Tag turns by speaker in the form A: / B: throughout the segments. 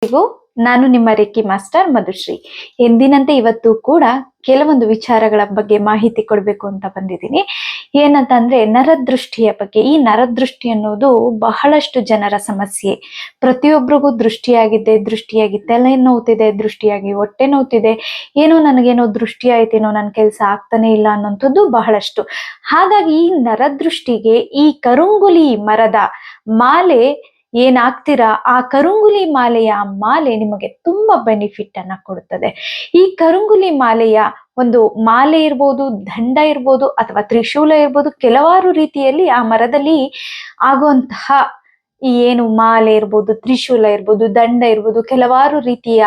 A: ಇವು ನಾನು ನಿಮ್ಮ ರೇಖಿ ಮಾಸ್ಟರ್ ಮಧುಶ್ರೀ. ಎಂದಿನಂತೆ ಇವತ್ತು ಕೂಡ ಕೆಲವೊಂದು ವಿಚಾರಗಳ ಬಗ್ಗೆ ಮಾಹಿತಿ ಕೊಡಬೇಕು ಅಂತ ಬಂದಿದ್ದೀನಿ. ಏನಂತಂದ್ರೆ ನರದೃಷ್ಟಿಯ ಬಗ್ಗೆ. ಈ ನರದೃಷ್ಟಿ ಅನ್ನೋದು ಬಹಳಷ್ಟು ಜನರ ಸಮಸ್ಯೆ. ಪ್ರತಿಯೊಬ್ಬರಿಗೂ ದೃಷ್ಟಿಯಾಗಿ ತಲೆ ನೋವ್ತಿದೆ, ದೃಷ್ಟಿಯಾಗಿ ಹೊಟ್ಟೆ ನೋವ್ತಿದೆ, ಏನೋ ನನಗೇನೋ ದೃಷ್ಟಿ ಆಯ್ತೇನೋ, ನನ್ನ ಕೆಲಸ ಆಗ್ತಾನೆ ಇಲ್ಲ ಅನ್ನೋಂಥದ್ದು ಬಹಳಷ್ಟು. ಹಾಗಾಗಿ ಈ ನರದೃಷ್ಟಿಗೆ ಈ ಕರುಂಗುಲಿ ಮರದ ಮಾಲೆ ಏನಾಗ್ತೀರಾ, ಆ ಕರುಂಗುಲಿ ಮಾಲೆಯ ಮಾಲೆ ನಿಮಗೆ ತುಂಬಾ ಬೆನಿಫಿಟ್ ಅನ್ನ ಕೊಡುತ್ತದೆ. ಈ ಕರುಂಗುಲಿ ಮಾಲೆಯ ಒಂದು ಮಾಲೆ ಇರ್ಬೋದು, ದಂಡ ಇರ್ಬೋದು, ಅಥವಾ ತ್ರಿಶೂಲ ಇರ್ಬೋದು, ಕೆಲವಾರು ರೀತಿಯಲ್ಲಿ ಆ ಮರದಲ್ಲಿ ಆಗುವಂತಹ ಈ ಏನು ಮಾಲೆ ಇರ್ಬೋದು, ತ್ರಿಶೂಲ ಇರ್ಬೋದು, ದಂಡ ಇರ್ಬೋದು, ಕೆಲವಾರು ರೀತಿಯ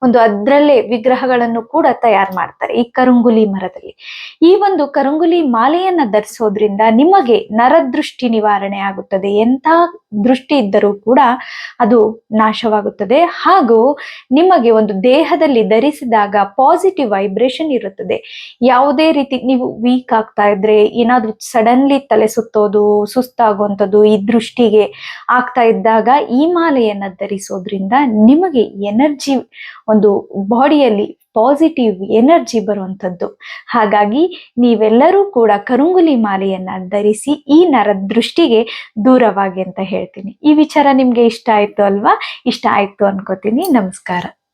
A: ಒಂದು ಅದ್ರಲ್ಲೇ ವಿಗ್ರಹಗಳನ್ನು ಕೂಡ ತಯಾರು ಮಾಡ್ತಾರೆ ಈ ಕರುಂಗುಲಿ ಮರದಲ್ಲಿ. ಈ ಒಂದು ಕರುಂಗುಲಿ ಮಾಲೆಯನ್ನ ಧರಿಸೋದ್ರಿಂದ ನಿಮಗೆ ನರದೃಷ್ಟಿ ನಿವಾರಣೆ ಆಗುತ್ತದೆ. ಎಂಥ ದೃಷ್ಟಿ ಇದ್ದರೂ ಕೂಡ ಅದು ನಾಶವಾಗುತ್ತದೆ. ಹಾಗೂ ನಿಮಗೆ ಒಂದು ದೇಹದಲ್ಲಿ ಧರಿಸಿದಾಗ ಪಾಸಿಟಿವ್ ವೈಬ್ರೇಷನ್ ಇರುತ್ತದೆ. ಯಾವುದೇ ರೀತಿ ನೀವು ವೀಕ್ ಆಗ್ತಾ ಇದ್ರೆ, ಏನಾದ್ರೂ ಸಡನ್ಲಿ ತಲೆ ಸುತ್ತೋದು, ಸುಸ್ತಾಗುವಂಥದ್ದು ಈ ದೃಷ್ಟಿಗೆ ಆಗ್ತಾ ಇದ್ದಾಗ ಈ ಮಾಲೆಯನ್ನ ಧರಿಸೋದ್ರಿಂದ ನಿಮಗೆ ಎನರ್ಜಿ, ಒಂದು ಬಾಡಿಯಲ್ಲಿ ಪಾಸಿಟಿವ್ ಎನರ್ಜಿ ಬರುವಂಥದ್ದು. ಹಾಗಾಗಿ ನೀವೆಲ್ಲರೂ ಕೂಡ ಕರುಂಗುಲಿ ಮಾಲೆಯನ್ನ ಧರಿಸಿ ಈ ನರದೃಷ್ಟಿಗೆ ದೂರವಾಗಿ ಅಂತ ಹೇಳ್ತೀನಿ. ಈ ವಿಚಾರ ನಿಮ್ಗೆ ಇಷ್ಟ ಆಯ್ತು ಅಲ್ವಾ? ಇಷ್ಟ ಆಯ್ತು ಅನ್ಕೋತೀನಿ. ನಮಸ್ಕಾರ.